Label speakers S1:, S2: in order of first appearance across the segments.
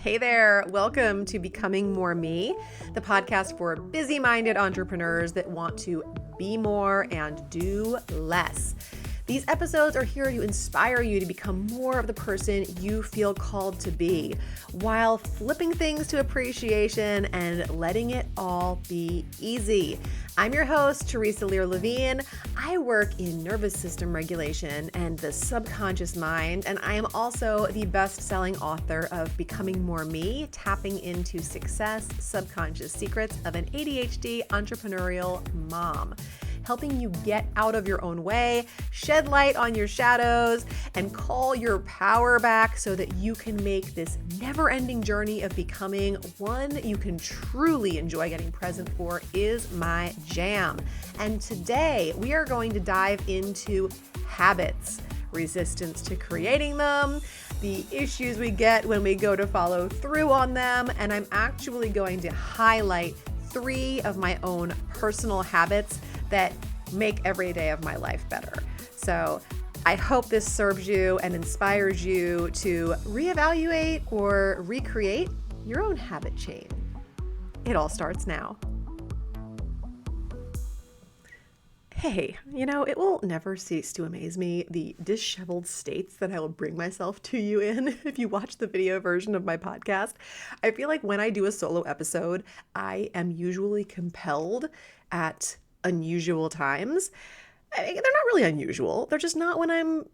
S1: Hey there, welcome to Becoming More Me, the podcast for busy-minded entrepreneurs that want to be more and do less. These episodes are here to inspire you to become more of the person you feel called to be, while flipping things to appreciation and letting it all be easy. I'm your host, Teresa Lear-Levine. I work in nervous system regulation and the subconscious mind, and I am also the best-selling author of Becoming More Me, Tapping into Success, Subconscious Secrets of an ADHD Entrepreneurial Mom, helping you get out of your own way, shed light on your shadows, and call your power back so that you can make this never-ending journey of becoming one you can truly enjoy getting present for is my jam. And today we are going to dive into habits, resistance to creating them, the issues we get when we go to follow through on them, and I'm actually going to highlight 3 of my own personal habits that make every day of my life better. So I hope this serves you and inspires you to reevaluate or recreate your own habit chain. It all starts now. Hey, it will never cease to amaze me the disheveled states that I will bring myself to you in if you watch the video version of my podcast. I feel like when I do a solo episode, I am usually compelled at unusual times. They're not really unusual. They're just not when I'm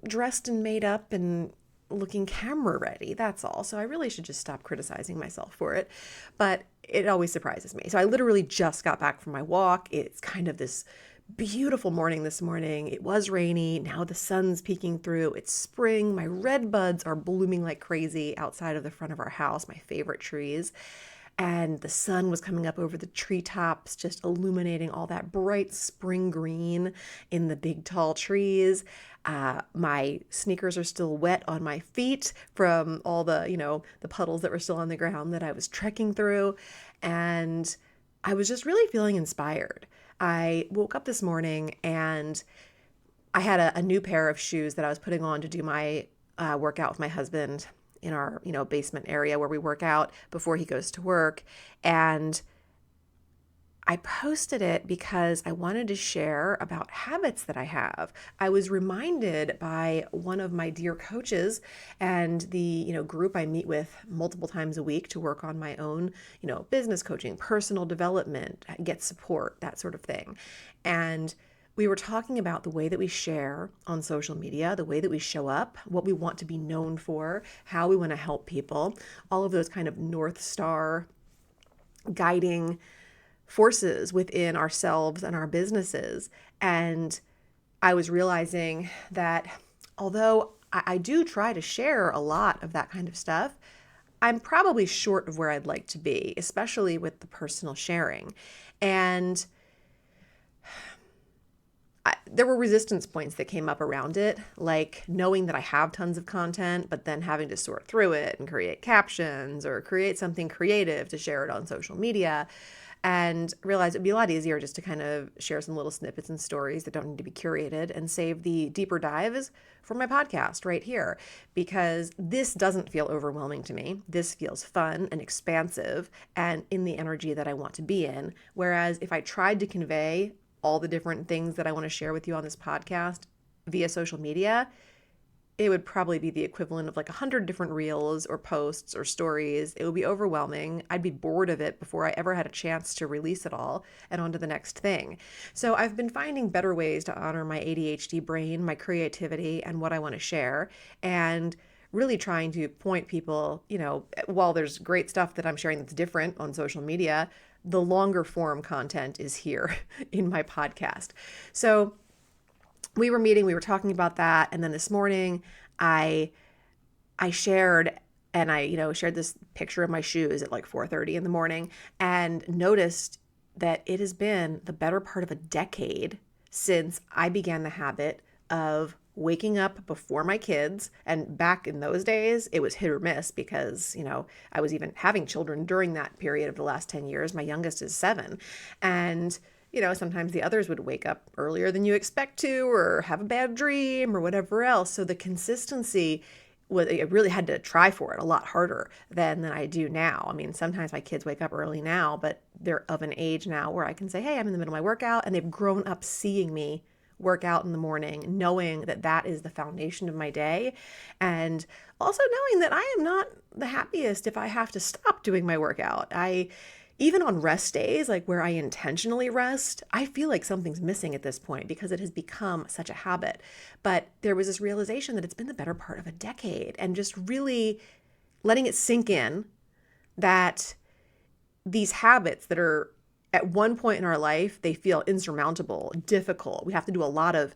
S1: dressed and made up and looking camera ready. That's all. So I really should just stop criticizing myself for it. But it always surprises me. So I literally just got back from my walk. It's kind of this beautiful morning this morning. It was rainy. Now the sun's peeking through. It's spring. My red buds are blooming like crazy outside of the front of our house, my favorite trees. And the sun was coming up over the treetops, just illuminating all that bright spring green in the big tall trees. My sneakers are still wet on my feet from all the puddles that were still on the ground that I was trekking through. And I was just really feeling inspired. I woke up this morning and I had a new pair of shoes that I was putting on to do my workout with my husband in our, basement area where we work out before he goes to work. And I posted it because I wanted to share about habits that I have. I was reminded by one of my dear coaches and the, group I meet with multiple times a week to work on my own, business coaching, personal development, get support, that sort of thing. And we were talking about the way that we share on social media, the way that we show up, what we want to be known for, how we want to help people, all of those kind of North Star guiding forces within ourselves and our businesses. And I was realizing that although I do try to share a lot of that kind of stuff, I'm probably short of where I'd like to be, especially with the personal sharing. And there were resistance points that came up around it, like knowing that I have tons of content, but then having to sort through it and create captions or create something creative to share it on social media, and realized it'd be a lot easier just to kind of share some little snippets and stories that don't need to be curated and save the deeper dives for my podcast right here, because this doesn't feel overwhelming to me. This feels fun and expansive and in the energy that I want to be in. Whereas if I tried to convey all the different things that I want to share with you on this podcast via social media, it would probably be the equivalent of like 100 different reels or posts or stories. It would be overwhelming. I'd be bored of it before I ever had a chance to release it all and on to the next thing. So I've been finding better ways to honor my ADHD brain, my creativity, and what I want to share, and really trying to point people, while there's great stuff that I'm sharing that's different on social media, the longer form content is here in my podcast. So we were talking about that. And then this morning I shared, and I shared this picture of my shoes at like 4:30 in the morning and noticed that it has been the better part of a decade since I began the habit of waking up before my kids. And back in those days, it was hit or miss because, I was even having children during that period of the last 10 years. My youngest is 7. And, sometimes the others would wake up earlier than you expect to, or have a bad dream or whatever else. So the consistency I really had to try for it a lot harder than I do now. I mean, sometimes my kids wake up early now, but they're of an age now where I can say, hey, I'm in the middle of my workout, and they've grown up seeing me work out in the morning, knowing that that is the foundation of my day, and also knowing that I am not the happiest if I have to stop doing my workout. Even on rest days, like where I intentionally rest, I feel like something's missing at this point because it has become such a habit. But there was this realization that it's been the better part of a decade, and just really letting it sink in that these habits that are at one point in our life, they feel insurmountable, difficult. We have to do a lot of,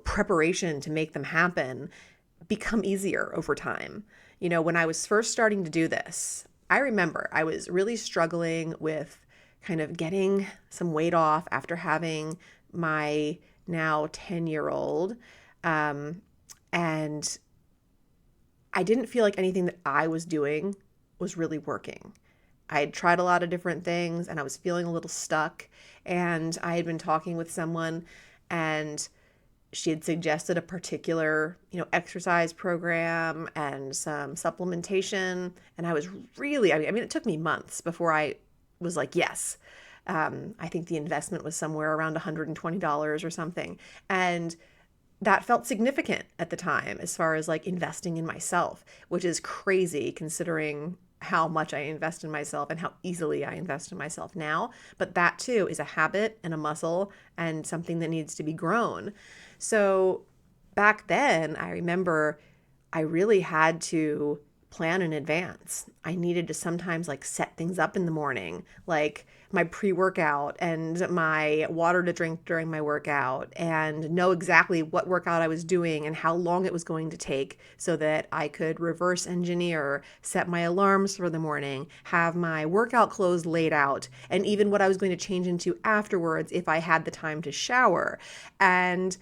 S1: preparation to make them happen, become easier over time. When I was first starting to do this, I remember I was really struggling with kind of getting some weight off after having my now 10-year-old. And I didn't feel like anything that I was doing was really working. I had tried a lot of different things and I was feeling a little stuck. And I had been talking with someone, and she had suggested a particular, exercise program and some supplementation. And I was really, it took me months before I was like, yes. I think the investment was somewhere around $120 or something. And that felt significant at the time as far as like investing in myself, which is crazy considering how much I invest in myself and how easily I invest in myself now. But that too is a habit and a muscle and something that needs to be grown. So back then, I remember I really had to plan in advance. I needed to sometimes like set things up in the morning, like my pre-workout and my water to drink during my workout, and know exactly what workout I was doing and how long it was going to take so that I could reverse engineer, set my alarms for the morning, have my workout clothes laid out, and even what I was going to change into afterwards if I had the time to shower. And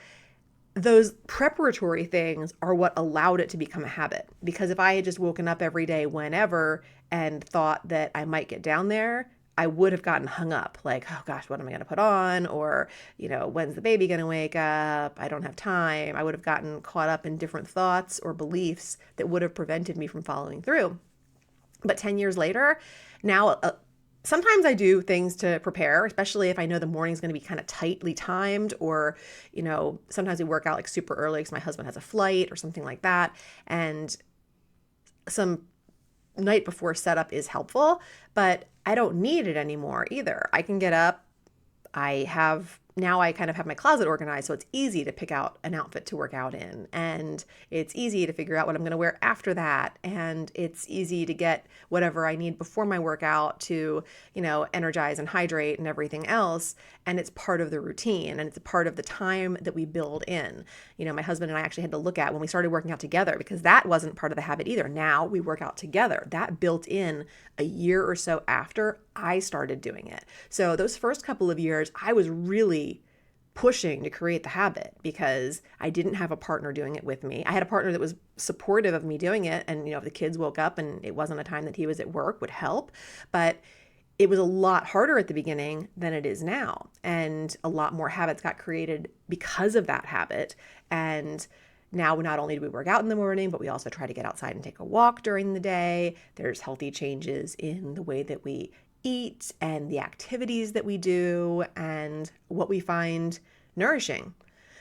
S1: those preparatory things are what allowed it to become a habit. Because if I had just woken up every day whenever and thought that I might get down there, I would have gotten hung up like, oh gosh, what am I going to put on? Or, when's the baby going to wake up? I don't have time. I would have gotten caught up in different thoughts or beliefs that would have prevented me from following through. But 10 years later, now sometimes I do things to prepare, especially if I know the morning's going to be kind of tightly timed, or, sometimes we work out like super early because my husband has a flight or something like that. And some night before setup is helpful, but I don't need it anymore either. I can get up. Now I kind of have my closet organized, so it's easy to pick out an outfit to work out in, and it's easy to figure out what I'm going to wear after that, and it's easy to get whatever I need before my workout to, energize and hydrate and everything else, and it's part of the routine, and it's a part of the time that we build in. My husband and I actually had to look at when we started working out together, because that wasn't part of the habit either. Now we work out together. That built in a year or so after I started doing it. So those first couple of years, I was really pushing to create the habit because I didn't have a partner doing it with me. I had a partner that was supportive of me doing it. And, if the kids woke up and it wasn't a time that he was at work, would help. But it was a lot harder at the beginning than it is now. And a lot more habits got created because of that habit. And now not only do we work out in the morning, but we also try to get outside and take a walk during the day. There's healthy changes in the way that we eat and the activities that we do and what we find nourishing.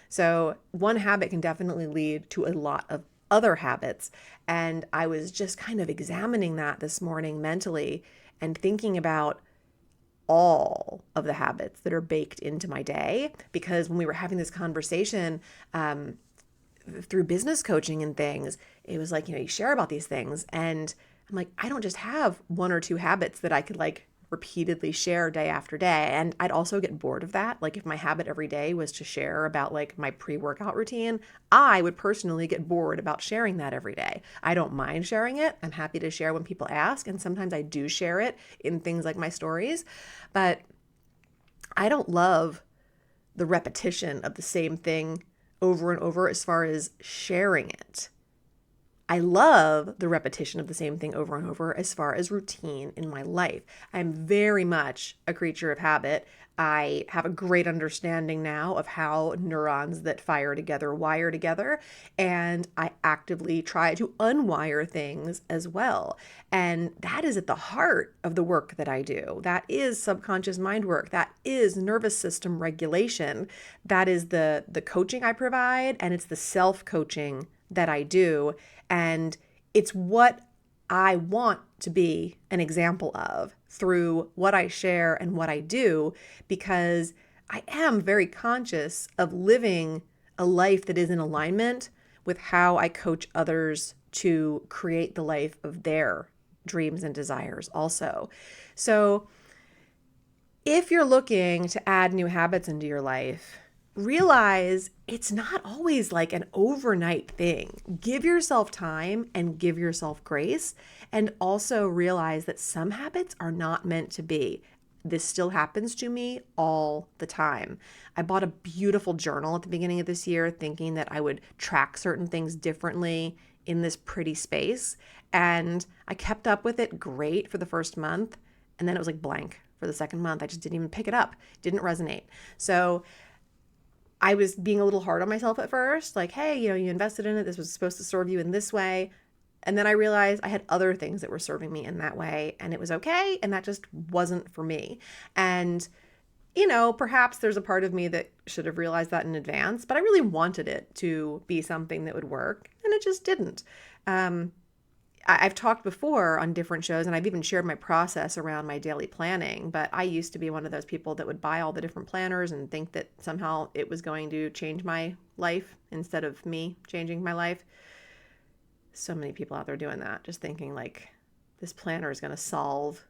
S1: So one habit can definitely lead to a lot of other habits. And I was just kind of examining that this morning mentally and thinking about all of the habits that are baked into my day. Because when we were having this conversation, through business coaching and things, it was like, you share about these things. And I'm like, I don't just have one or two habits that I could like repeatedly share day after day. And I'd also get bored of that. Like if my habit every day was to share about like my pre-workout routine, I would personally get bored about sharing that every day. I don't mind sharing it. I'm happy to share when people ask. And sometimes I do share it in things like my stories, but I don't love the repetition of the same thing over and over as far as sharing it. I love the repetition of the same thing over and over as far as routine in my life. I'm very much a creature of habit. I have a great understanding now of how neurons that fire together wire together, and I actively try to unwire things as well. And that is at the heart of the work that I do. That is subconscious mind work. That is nervous system regulation. That is the coaching I provide, and it's the self-coaching that I do. And it's what I want to be an example of through what I share and what I do, because I am very conscious of living a life that is in alignment with how I coach others to create the life of their dreams and desires also. So if you're looking to add new habits into your life, realize it's not always like an overnight thing. Give yourself time and give yourself grace. And also realize that some habits are not meant to be. This still happens to me all the time. I bought a beautiful journal at the beginning of this year thinking that I would track certain things differently in this pretty space. And I kept up with it great for the first month. And then it was like blank for the second month. I just didn't even pick it up. It didn't resonate. So I was being a little hard on myself at first, like, hey, you invested in it. This was supposed to serve you in this way. And then I realized I had other things that were serving me in that way, and it was okay. And that just wasn't for me. And, perhaps there's a part of me that should have realized that in advance, but I really wanted it to be something that would work, and it just didn't. I've talked before on different shows, and I've even shared my process around my daily planning, but I used to be one of those people that would buy all the different planners and think that somehow it was going to change my life instead of me changing my life. So many people out there doing that, just thinking like this planner is going to solve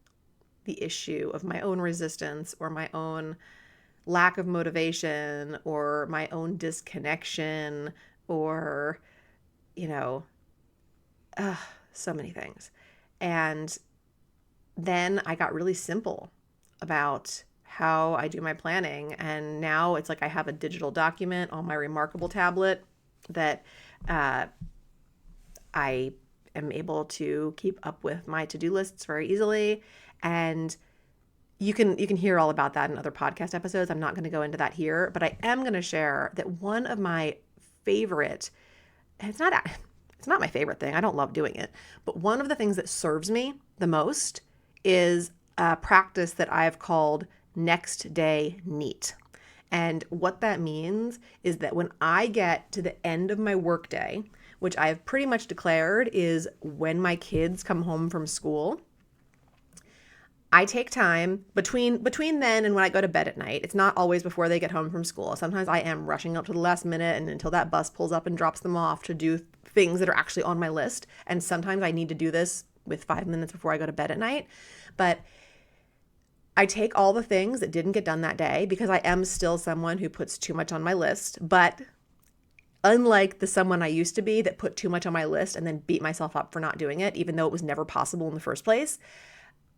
S1: the issue of my own resistance or my own lack of motivation or my own disconnection or, so many things. And then I got really simple about how I do my planning. And now it's like I have a digital document on my Remarkable tablet that I am able to keep up with my to-do lists very easily. And you can hear all about that in other podcast episodes. I'm not going to go into that here, but I am going to share that one of my favorite, and it's not my favorite thing. I don't love doing it. But one of the things that serves me the most is a practice that I've called next day neat. And what that means is that when I get to the end of my workday, which I have pretty much declared is when my kids come home from school, I take time between then and when I go to bed at night. It's not always before they get home from school. Sometimes I am rushing up to the last minute and until that bus pulls up and drops them off to do things that are actually on my list. And sometimes I need to do this with 5 minutes before I go to bed at night. But I take all the things that didn't get done that day because I am still someone who puts too much on my list. But unlike the someone I used to be that put too much on my list and then beat myself up for not doing it, even though it was never possible in the first place,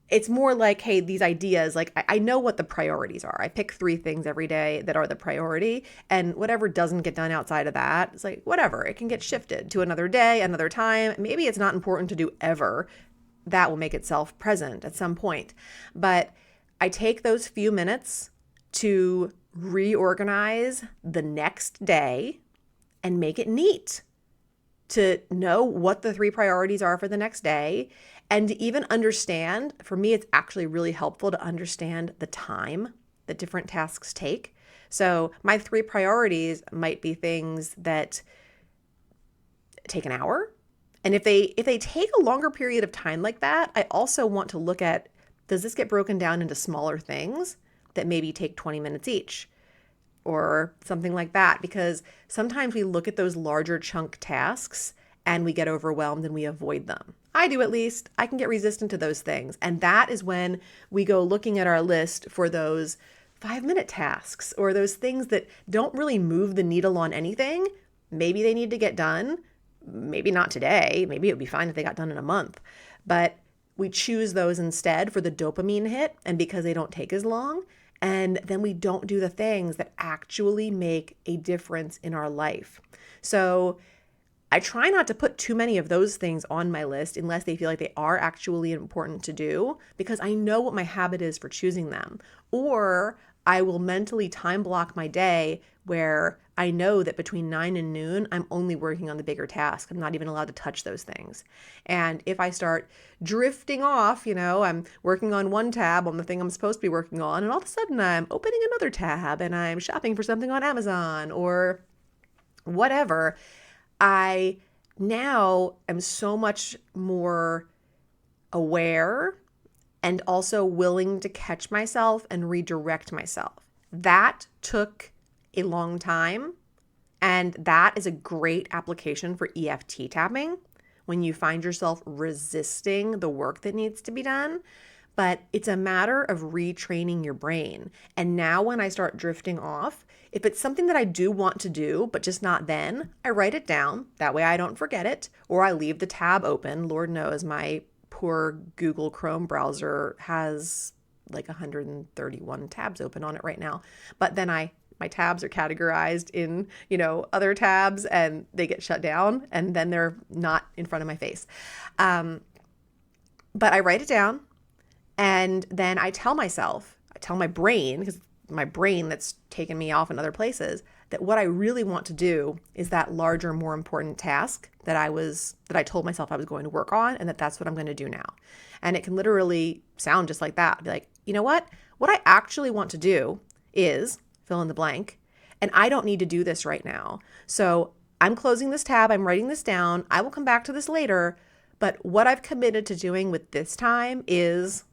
S1: it's more like, hey, these ideas, like I know what the priorities are. I pick 3 things every day that are the priority, and whatever doesn't get done outside of that, it's like, whatever, it can get shifted to another day, another time. Maybe it's not important to do ever. That will make itself present at some point. But I take those few minutes to reorganize the next day and make it neat, to know what the 3 priorities are for the next day. And to even understand, for me, it's actually really helpful to understand the time that different tasks take. So my 3 priorities might be things that take an hour. And if they take a longer period of time like that, I also want to look at, does this get broken down into smaller things that maybe take 20 minutes each or something like that? Because sometimes we look at those larger chunk tasks and we get overwhelmed and we avoid them. I do, at least. I can get resistant to those things. And that is when we go looking at our list for those 5-minute tasks or those things that don't really move the needle on anything. Maybe they need to get done. Maybe not today. Maybe it would be fine if they got done in a month. But we choose those instead for the dopamine hit and because they don't take as long. And then we don't do the things that actually make a difference in our life. So I try not to put too many of those things on my list unless they feel like they are actually important to do, because I know what my habit is for choosing them. Or I will mentally time block my day where I know that between 9 and noon, I'm only working on the bigger task. I'm not even allowed to touch those things. And if I start drifting off, I'm working on one tab on the thing I'm supposed to be working on, and all of a sudden I'm opening another tab and I'm shopping for something on Amazon or whatever, I now am so much more aware and also willing to catch myself and redirect myself. That took a long time, and that is a great application for EFT tapping when you find yourself resisting the work that needs to be done. But it's a matter of retraining your brain. And now when I start drifting off, if it's something that I do want to do, but just not then, I write it down. That way I don't forget it, or I leave the tab open. Lord knows my poor Google Chrome browser has like 131 tabs open on it right now. But then my tabs are categorized in, other tabs, and they get shut down, and then they're not in front of my face. But I write it down, and then I tell my brain, because my brain that's taken me off in other places, that what I really want to do is that larger, more important task that I told myself I was going to work on, and that's what I'm going to do now. And it can literally sound just like that. Be like, you know what? What I actually want to do is fill in the blank, and I don't need to do this right now. So I'm closing this tab. I'm writing this down. I will come back to this later. But what I've committed to doing with this time is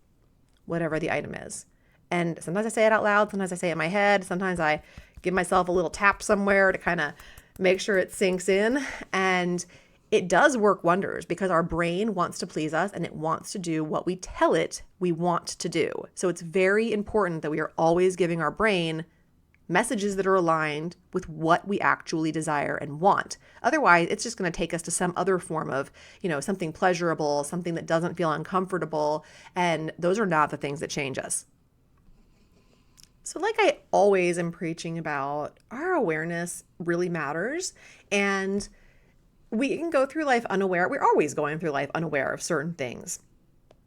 S1: whatever the item is. And sometimes I say it out loud. Sometimes I say it in my head. Sometimes I give myself a little tap somewhere to kind of make sure it sinks in. And it does work wonders, because our brain wants to please us, and it wants to do what we tell it we want to do. So it's very important that we are always giving our brain messages that are aligned with what we actually desire and want. Otherwise, it's just going to take us to some other form of, something pleasurable, something that doesn't feel uncomfortable. And those are not the things that change us. So like I always am preaching about, our awareness really matters. And we can go through life unaware. We're always going through life unaware of certain things.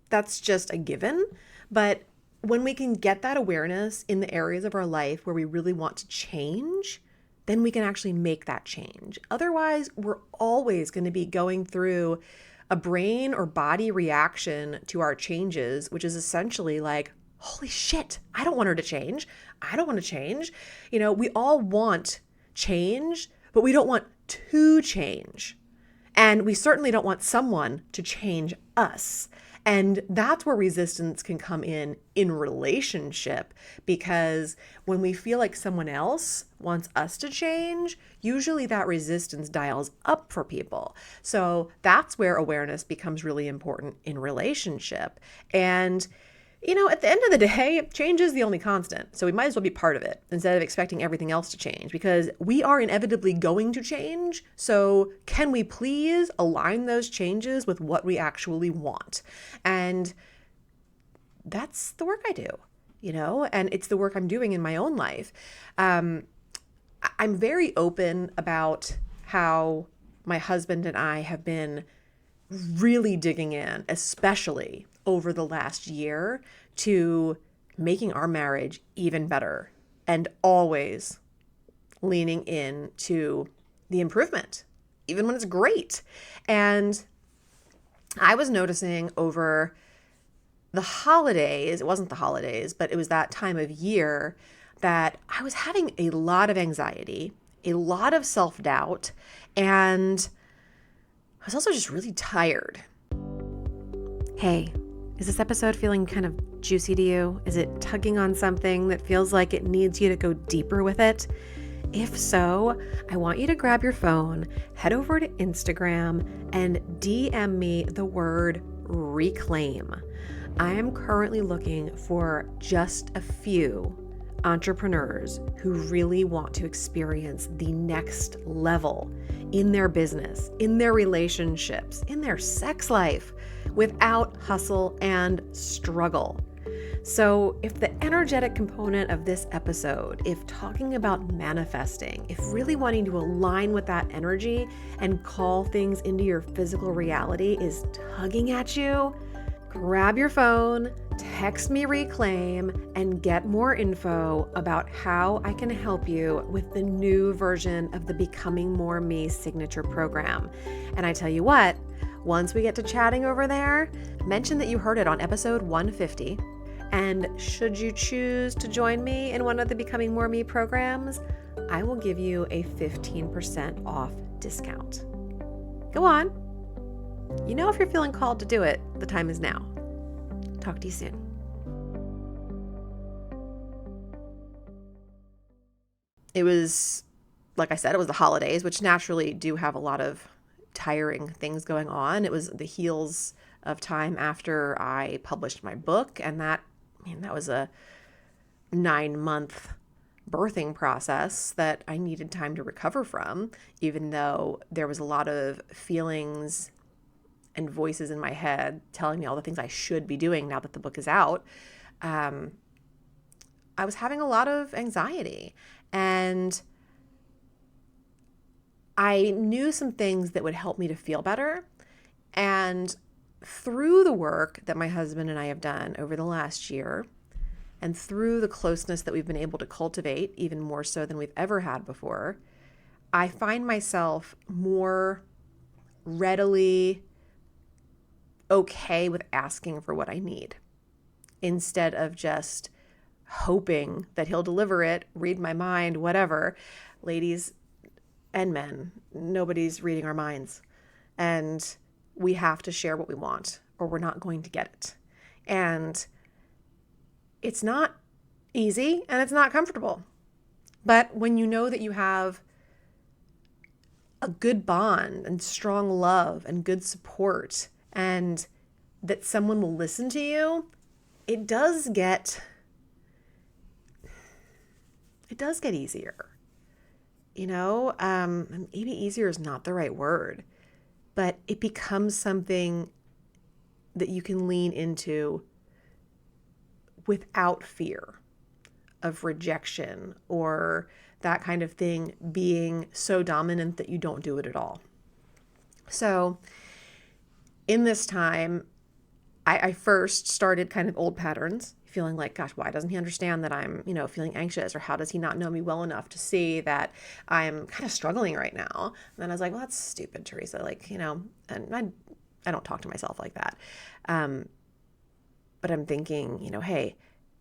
S1: That's just a given. But when we can get that awareness in the areas of our life where we really want to change, then we can actually make that change. Otherwise, we're always going to be going through a brain or body reaction to our changes, which is essentially like, holy shit, I don't want her to change. I don't want to change. We all want change, but we don't want to change. And we certainly don't want someone to change us. And that's where resistance can come in relationship, because when we feel like someone else wants us to change, usually that resistance dials up for people. So that's where awareness becomes really important in relationship. And at the end of the day, change is the only constant. So we might as well be part of it instead of expecting everything else to change, because we are inevitably going to change. So can we please align those changes with what we actually want? And that's the work I do, and it's the work I'm doing in my own life. I'm very open about how my husband and I have been really digging in, especially over the last year, to making our marriage even better, and always leaning into the improvement, even when it's great. And I was noticing over the holidays, it wasn't the holidays, but it was that time of year, that I was having a lot of anxiety, a lot of self-doubt, and I was also just really tired. Hey, is this episode feeling kind of juicy to you? Is it tugging on something that feels like it needs you to go deeper with it? If so, I want you to grab your phone, head over to Instagram, and DM me the word reclaim. I am currently looking for just a few entrepreneurs who really want to experience the next level in their business, in their relationships, in their sex life, without hustle and struggle. So, if the energetic component of this episode, if talking about manifesting, if really wanting to align with that energy and call things into your physical reality is tugging at you, grab your phone, text me Reclaim, and get more info about how I can help you with the new version of the Becoming More Me signature program. And I tell you what, once we get to chatting over there, mention that you heard it on episode 150. And should you choose to join me in one of the Becoming More Me programs, I will give you a 15% off discount. Go on. You know, if you're feeling called to do it, the time is now. Talk to you soon. It was, like I said, it was the holidays, which naturally do have a lot of tiring things going on. It was the heels of time after I published my book, and that was a 9-month birthing process that I needed time to recover from, even though there was a lot of feelings and voices in my head telling me all the things I should be doing now that the book is out. I was having a lot of anxiety, and I knew some things that would help me to feel better. And through the work that my husband and I have done over the last year, and through the closeness that we've been able to cultivate, even more so than we've ever had before, I find myself more readily okay with asking for what I need, instead of just hoping that he'll deliver it, read my mind, whatever. Ladies and men, nobody's reading our minds. And we have to share what we want, or we're not going to get it. And it's not easy, and it's not comfortable. But when you know that you have a good bond and strong love and good support, and that someone will listen to you, it does get easier. Maybe easier is not the right word, but it becomes something that you can lean into without fear of rejection or that kind of thing being so dominant that you don't do it at all. So in this time, I first started kind of old patterns, feeling like, gosh, why doesn't he understand that I'm, feeling anxious? Or how does he not know me well enough to see that I'm kind of struggling right now? And then I was like, well, that's stupid, Teresa. And I don't talk to myself like that. But I'm thinking, hey,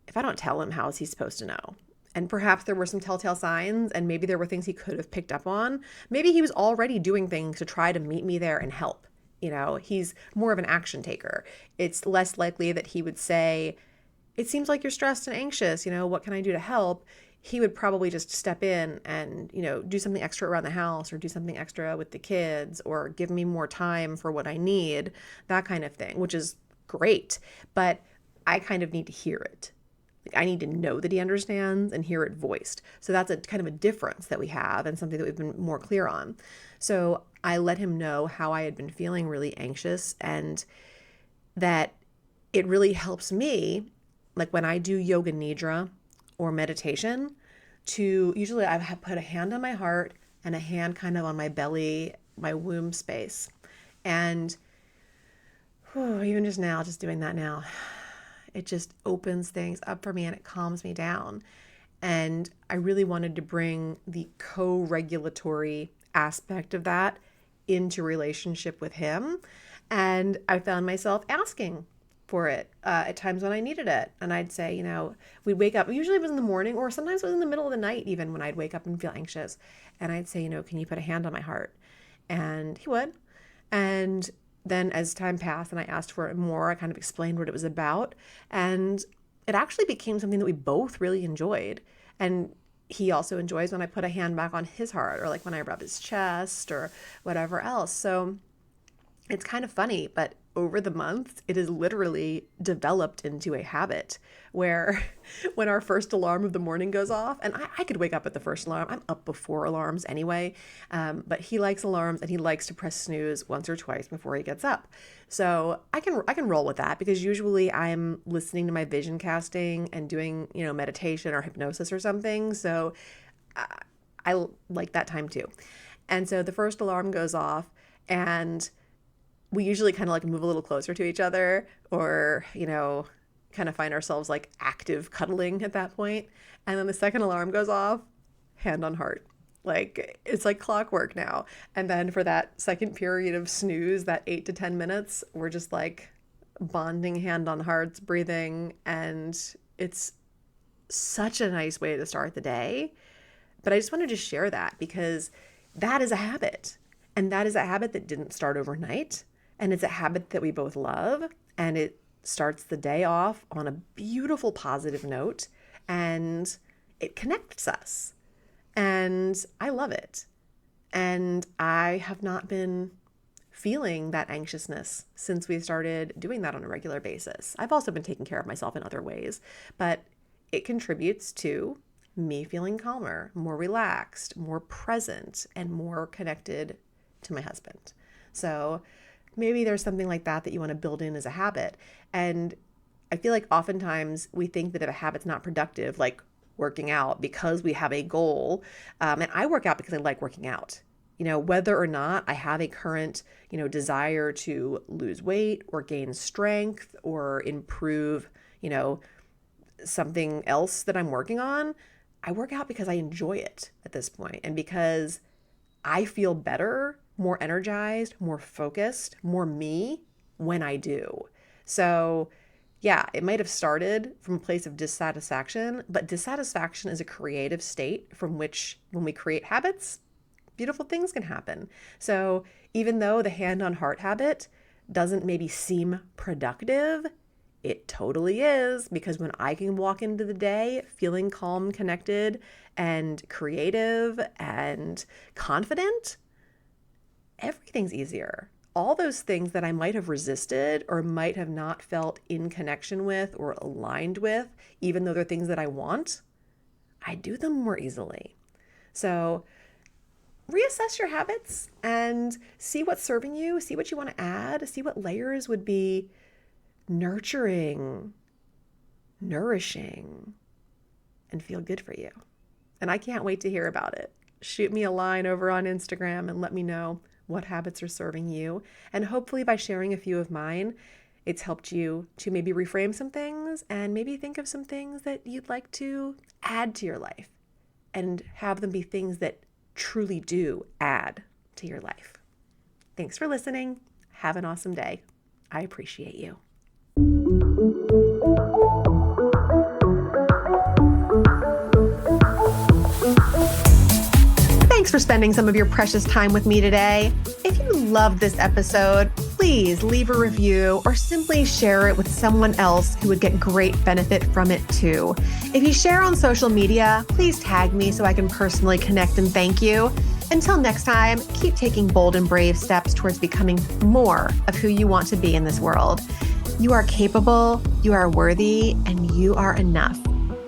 S1: if I don't tell him, how is he supposed to know? And perhaps there were some telltale signs, and maybe there were things he could have picked up on. Maybe he was already doing things to try to meet me there and help. He's more of an action taker. It's less likely that he would say, it seems like you're stressed and anxious, what can I do to help? He would probably just step in and, do something extra around the house, or do something extra with the kids, or give me more time for what I need, that kind of thing, which is great. But I kind of need to hear it. I need to know that he understands and hear it voiced. So that's a kind of a difference that we have, and something that we've been more clear on. So I let him know how I had been feeling really anxious, and that it really helps me, like when I do yoga nidra or meditation, to usually I have put a hand on my heart and a hand kind of on my belly, my womb space. And even just now, just doing that now, it just opens things up for me and it calms me down. And I really wanted to bring the co-regulatory aspect of that into relationship with him. And I found myself asking for it at times when I needed it. And I'd say, we'd wake up, usually it was in the morning, or sometimes it was in the middle of the night, even when I'd wake up and feel anxious. And I'd say, can you put a hand on my heart? And he would. And then as time passed and I asked for it more, I kind of explained what it was about. And it actually became something that we both really enjoyed. And he also enjoys when I put a hand back on his heart, or like when I rub his chest or whatever else. So it's kind of funny, but over the months, it has literally developed into a habit where when our first alarm of the morning goes off, and I could wake up at the first alarm. I'm up before alarms anyway, but he likes alarms and he likes to press snooze once or twice before he gets up. So I can roll with that because usually I'm listening to my vision casting and doing, meditation or hypnosis or something. So I like that time too. And so the first alarm goes off and we usually kind of like move a little closer to each other or, kind of find ourselves like active cuddling at that point. And then the second alarm goes off, hand on heart. Like it's like clockwork now. And then for that second period of snooze, that 8 to 10 minutes, we're just like bonding hand on hearts, breathing. And it's such a nice way to start the day. But I just wanted to share that because that is a habit. And that is a habit that didn't start overnight. And it's a habit that we both love. And it starts the day off on a beautiful positive note. And it connects us. And I love it. And I have not been feeling that anxiousness since we started doing that on a regular basis. I've also been taking care of myself in other ways. But it contributes to me feeling calmer, more relaxed, more present, and more connected to my husband. So maybe there's something like that you want to build in as a habit. And I feel like oftentimes we think that if a habit's not productive, like working out because we have a goal, and I work out because I like working out, whether or not I have a current, desire to lose weight or gain strength or improve, something else that I'm working on. I work out because I enjoy it at this point and because I feel better, more energized, more focused, more me when I do. So yeah, it might have started from a place of dissatisfaction, but dissatisfaction is a creative state from which when we create habits, beautiful things can happen. So even though the hand on heart habit doesn't maybe seem productive, it totally is, because when I can walk into the day feeling calm, connected, and creative and confident, everything's easier. All those things that I might have resisted or might have not felt in connection with or aligned with, even though they're things that I want, I do them more easily. So reassess your habits and see what's serving you, see what you want to add, see what layers would be nurturing, nourishing, and feel good for you. And I can't wait to hear about it. Shoot me a line over on Instagram and let me know what habits are serving you. And hopefully by sharing a few of mine, it's helped you to maybe reframe some things and maybe think of some things that you'd like to add to your life and have them be things that truly do add to your life. Thanks for listening. Have an awesome day. I appreciate you. Thanks for spending some of your precious time with me today. If you loved this episode, please leave a review or simply share it with someone else who would get great benefit from it too. If you share on social media, please tag me so I can personally connect and thank you. Until next time, keep taking bold and brave steps towards becoming more of who you want to be in this world. You are capable, you are worthy, and you are enough.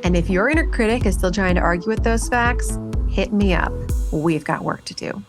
S1: And if your inner critic is still trying to argue with those facts, hit me up. We've got work to do.